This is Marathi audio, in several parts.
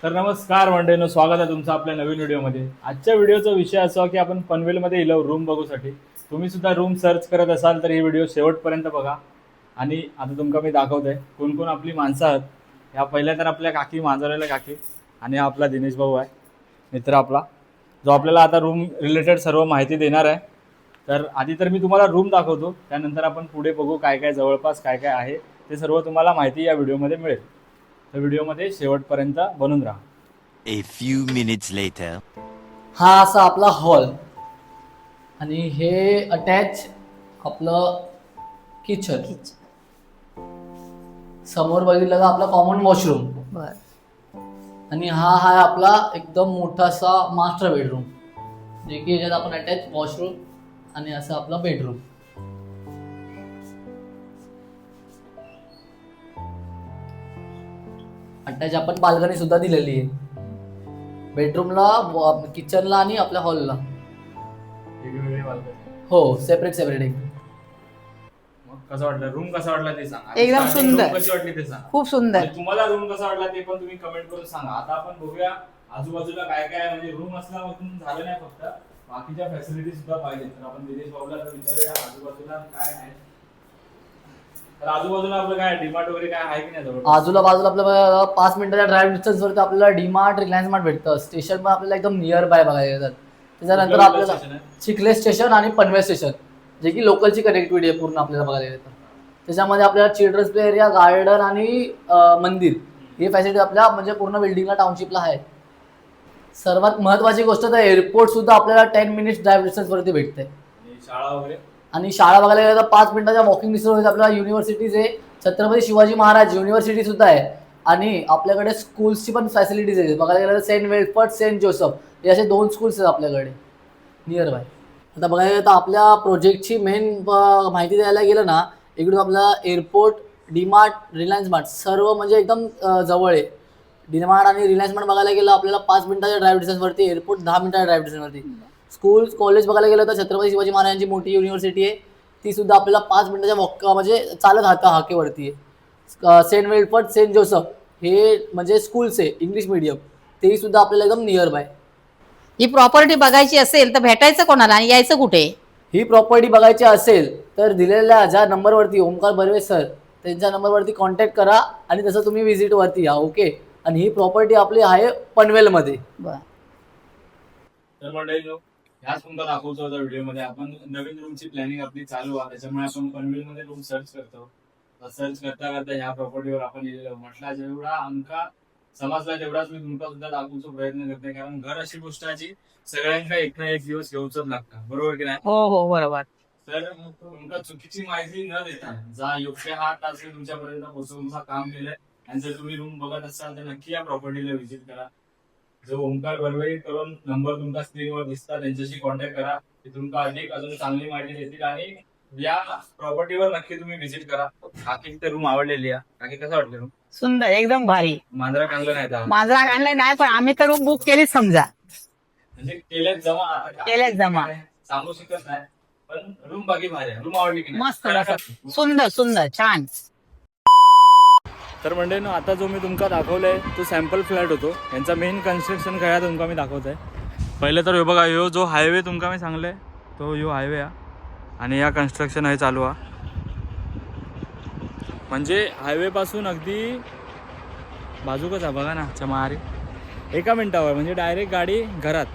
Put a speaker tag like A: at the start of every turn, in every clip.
A: तर नमस्कार मंडळींनो, स्वागत आहे तुमचं आपल्या नवीन व्हिडिओमध्ये. आजच्या व्हिडिओचा विषय असा की आपण पनवेलमध्ये येलो रूम बघूसाठी. तुम्ही सुद्धा रूम सर्च करत असाल तर ही व्हिडिओ शेवटपर्यंत बघा. आणि आता तुमका मी दाखवतोय कोण कोण आपली माणसं आहेत. ह्या पहिल्या तर आपल्या काकी मांजरवाल्या काकी आणि हा आपला दिनेश भाऊ आहे, मित्र आपला, जो आपल्याला आता रूम रिलेटेड सर्व माहिती देणार आहे. तर आधी तर मी तुम्हाला रूम दाखवतो, त्यानंतर आपण पुढे बघू काय काय जवळपास काय काय आहे ते सर्व तुम्हाला माहिती या व्हिडिओमध्ये मिळेल. तर व्हिडिओमध्ये शेवटपर्यंत बनून राहा.
B: A few minutes later.
C: हा असा आपला हॉल आणि हे अटॅच आपलं किचन. समोर बघितलं का आपला कॉमन वॉशरूम. आणि हा आहे आपला एकदम मोठासा मास्टर बेडरूम, जे की याच्यात आपण अटॅच वॉशरूम आणि असं आपला बेडरूम. अटॅच आपण बाल्कनी सुद्धा दिलेली आहे बेडरूमला, किचनला आणि आपल्या हॉलला. हो, सेपरेट एक.
A: मग कसं वाटलं रूम, कसा वाटला ते सांगा.
D: एकदम सुंदर.
A: कशी वाटली ते सांगा.
D: खूप सुंदर.
A: आणि तुम्हाला रूम कसा वाटला ते पण तुम्ही कमेंट करून सांगा. आता आपण बघूया आजूबाजूला काय काय आहे. म्हणजे रूम असल्यापासून झालं नाही, फक्त बाकीच्या फॅसिलिटी सुद्धा पाहिजे. तर आपण दिनेश भाऊला विचारूया आजूबाजूला काय आहे. तर आजूबाजूला आपलं काय डीमार्ट वगैरे काय आहे की नाही जवळ?
C: बाजूला आपल्याला 5 मिनिटाच्या ड्राईव्ह डिस्टन्स वरती आपल्याला डीमार्ट, रिलायन्स मार्ट भेटतं. स्टेशन पण आपल्याला एकदम नियर बाय बघायला येतात. त्याच्यानंतर आपल्याला चिखले स्टेशन आणि पनवेल स्टेशन, जे की लोकलची कनेक्टिव्हिटी आहे पूर्ण आपल्याला बघायला येतं. त्याच्यामध्ये आपल्याला चिल्ड्रन्स प्ले एरिया, गार्डन आणि मंदिर ही फॅसिलिटी आपल्या म्हणजे पूर्ण बिल्डिंगला, टाउनशिपला आहे. सर्वात महत्वाची गोष्ट तर एअरपोर्ट सुद्धा आपल्याला 10 मिनिट्स ड्राईव्ह डिस्टन्स वरती भेटते.
A: शाळा वगैरे,
C: आणि शाळा बघायला गेलं तर 5 मिनिटाच्या वॉकिंग डिस्टन्स आपल्याला युनिव्हर्सिटीज आहे. छत्रपती शिवाजी महाराज युनिव्हर्सिटी सुद्धा आहे. आणि आपल्याकडे स्कूल्सची पण फॅसिलिटीज आहे. बघायला गेलं तर सेंट वेल्फर्ड, सेंट जोसेफ हे असे 2 स्कूल्स आहेत आपल्याकडे नियर बाय. आता बघायला गेलं तर आपल्या प्रोजेक्टची मेन माहिती द्यायला गेलं ना, इकडून आपला एअरपोर्ट, डीमार्ट, रिलायन्स मार्ट सर्व म्हणजे एकदम जवळ आहे. डीमार्ट आणि रिलायन्स मार्ट बघायला गेलं आपल्याला 5 मिनिटाच्या ड्राईव्ह डिस्टन्सवरती, एअरपोर्ट 10 मिनिटाच्या ड्राईव्ह डिस्टन्सवरती. स्कूल कॉलेज बघायला गेलं तर छत्रपती शिवाजी महाराजांची मोठी युनिव्हर्सिटी आहे, ती सुद्धा आपल्याला 5 मिनिटाच्या म्हणजे चालत हाकेवरती आहे. सेंट वेल्फर्ड, सेंट जोसेफ हे म्हणजे स्कूल्स आहे इंग्लिश मीडियम, तेही सुद्धा आपल्याला एकदम नियर बाय.
D: ही प्रॉपर्टी बघायची असेल तर भेटायचं कोणाला आणि यायचं कुठे?
C: ही प्रॉपर्टी बघायची असेल तर दिलेल्या ज्या नंबरवरती ओमकार बर्वे सर त्यांच्या नंबरवरती कॉन्टॅक्ट करा आणि तसं तुम्ही व्हिजिटवरती या. ओके. आणि ही प्रॉपर्टी आपली आहे पनवेलमध्ये.
A: तर मंडळींनो, ह्याच तुमचा दाखवतो होता व्हिडिओमध्ये. आपण नवीन रूमची प्लॅनिंग आपली चालू आहे, त्याच्यामुळे आपण पनवेलमध्ये रूम सर्च करतो. सर्च करता करता ह्या प्रॉपर्टीवर आपण येलो. म्हटलं जेवढा आमका समजला तेवढाच मी तुमका सुद्धा दाखवण्याचा प्रयत्न करते, कारण घर अशी गोष्ट आहे जी सगळ्यांका एक ना एक दिवस घेऊच लागतं, बरोबर की नाही?
D: हो बरोबर.
A: तर तुमका चुकीची माहिती न देता जा योग्य हात असेल तुमच्यापर्यंत पोहोचवण्याचं काम केलंय. आणि जर तुम्ही रूम बघत असाल तर नक्की या प्रॉपर्टीला व्हिजिट करा. जो ओमकार बर्वे करून नंबर तुमचा स्क्रीनवर दिसतात, त्यांच्याशी कॉन्टॅक्ट करा. ते तुमका अजून चांगली माहिती देतील. आणि या प्रॉपर्टीवर नक्की तुम्ही व्हिजिट करा. काकी ते रूम आवडलेली आहे. काकी कसं वाटलं रूम?
D: सुंदर, एकदम भारी.
A: मांजरा काढलं नाही का?
D: मांजरा आणलं नाही, पण आम्ही तर रूम बुक केलीच समजा.
A: म्हणजे केल्यात जमा सांगू शकत नाही, पण रूम बाकी भारी आहे. रूम आवडली की नाही?
D: मस्त, सुंदर छान.
A: तर मंडळींनो, आता जो मी तुमका दाखवलाय तो सॅम्पल फ्लॅट होतो. यांचा मेन कन्स्ट्रक्शन काय आहे तुमका मी दाखवत आहे. पहिलं तर बघा, ह्यो जो हायवे तुमका मी सांगलाय तो ह्यो हायवे आहे आणि या कन्स्ट्रक्शन आहे चालू आहे. म्हणजे हायवे पासून अगदी बाजूकच आहे बघा ना, चमारी 1 मिनिटावर, म्हणजे डायरेक्ट गाडी घरात,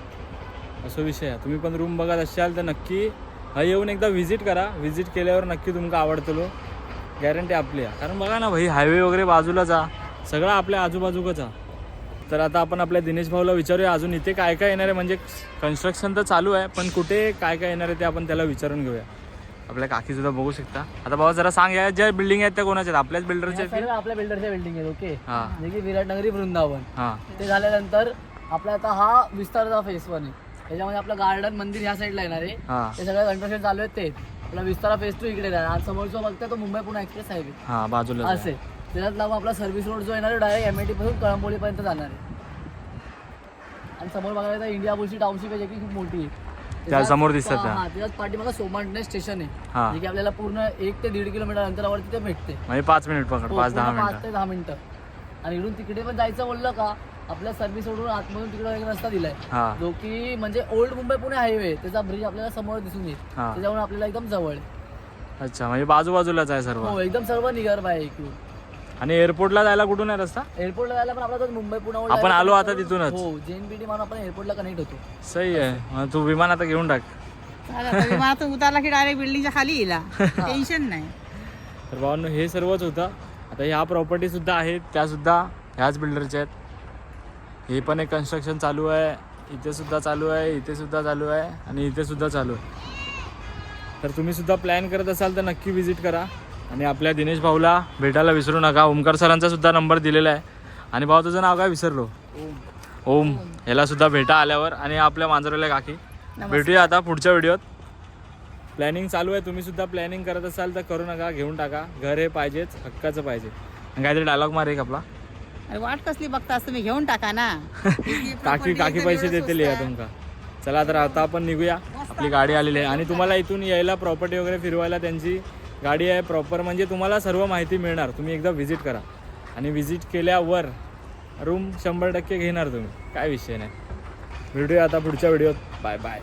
A: असं विषय आहे. तुम्ही पण रूम बघत असाल तर नक्की येऊन एकदा व्हिजिट करा. व्हिजिट केल्यावर नक्की तुमका आवडतलो, गॅरंटी आपली आहे. कारण बघा ना भाई, हायवे वगैरे बाजूला जा, सगळं आपल्या आजूबाजूकच आहे. तर आता आपण आपल्या दिनेश भाऊला विचारूया अजून इथे काय काय येणार आहे. म्हणजे कन्स्ट्रक्शन तर चालू आहे, पण कुठे काय काय येणार आहे ते आपण त्याला विचारून घेऊया. आपल्या काकी सुद्धा बघू शकता. आता बाबा जरा सांग, या ज्या बिल्डिंग आहेत त्या कोणाच्या? आपल्याच बिल्डरच्या?
C: आपल्या बिल्डरच्या बिल्डिंग आहेत. ओके.
A: हा,
C: जे की विराटनगरी वृंदावन.
A: हा.
C: ते झाल्यानंतर आपला आता हा विस्तारचा फेज 1 आहे. त्याच्यामध्ये आपलं गार्डन, मंदिर ह्या साईडला येणार आहे. ते सगळं कन्स्ट्रक्शन चालू आहे. ते आपला विस्तारा फेज 2 इकडे आहे. आज समोरचा बघता तो मुंबई पुणे एक्सप्रेस हायवे,
A: हा बाजूला
C: असे. त्याच्यात लावून आपला सर्व्हिस रोड जो येणार आहे डायरेक्ट MIT पासून कळंबोलीपर्यंत जाणार आहे. आणि समोर बघायला तर इंडिया बुलची टाउनशिप आहे, जे की खूप मोठी आहे.
A: त्या समोर दिसतात त्या.
C: त्याच्यात पाठीमागं सोमाटणे स्टेशन आहे, जे की आपल्याला पूर्ण 1 ते 1.5 किलोमीटर अंतरावरती ते भेटते.
A: म्हणजे 5 मिनिट पकड, 5-10 मिनिट.
C: 5 ते 10 मिनिटं. आणि इकडून तिकडे पण जायचं बोललं का, आपल्या सर्व्हिस सोडून आतमधून तिकडे एक रस्ता दिलाय
A: हा
C: जो की म्हणजे ओल्ड मुंबई पुणे हायवे, त्याचा ब्रिज आपल्याला समोर दिसून येईल,
A: हा.
C: त्याच्यामुळे आपल्याला एकदम जवळ आहे.
A: अच्छा, म्हणजे बाजूबाजूलाच आहे सर्व.
C: हो एकदम सर्व नियर बाय इकडून.
A: आणि एअरपोर्टला जायला कुठून आहे रस्ता?
C: एअरपोर्टला जायला पण आपला तो मुंबई पुणे
A: आपण आलो आता तिथूनच.
C: हो JNPT म्हणून आपण एअरपोर्टला कनेक्ट होतो.
A: सही आहे. मग तू विमान आता घेऊन टाक.
D: विमानातून उतरला की डायरेक्ट बिल्डिंगच्या खाली येईल, टेन्शन नाही.
A: तर भावांनो हे सर्वच होतं. आता ह्या प्रॉपर्टी सुद्धा आहेत, त्या सुद्धा ह्याच बिल्डरच्या आहेत. हे पण एक कन्स्ट्रक्शन चालू आहे, इथे सुद्धा चालू आहे, इथे सुद्धा चालू आहे आणि इथे सुद्धा चालू आहे. तर तुम्ही सुद्धा प्लॅन करत असाल तर नक्की विजिट करा आणि आपल्या दिनेश भाऊला भेटायला विसरू नका. ओमकार सरांचा सुद्धा नंबर दिलेला आहे. आणि भाऊ तुझं नाव काय विसरलो? ओम. ह्याला सुद्धा भेटा आल्यावर. आणि आपल्या मांजरवाल्या काकी. भेटूया आता पुढच्या व्हिडिओत. प्लॅनिंग चालू आहे, तुम्ही सुद्धा प्लॅनिंग करत असाल तर करू नका, घेऊन टाका. घर हे पाहिजेच, हक्काचं पाहिजे. आणि काहीतरी डायलॉग मार एक आपला.
D: अरे वाट कसली बघतास तुम्ही, घेऊन टाका ना.
A: काकी पैसे देतील या तुमका. चला तर आता आपण निघूया, आपली गाडी आलेली आहे. आणि तुम्हाला इथून यायला प्रॉपर्टी वगैरे फिरवायला त्यांची गाडी आहे प्रॉपर, म्हणजे तुम्हाला सर्व माहिती मिळणार. तुम्ही एकदा व्हिजिट करा आणि व्हिजिट केल्यावर रूम 100% घेणार तुम्ही, काय विषय नाही. भेटूया आता पुढच्या व्हिडिओत. Bye bye.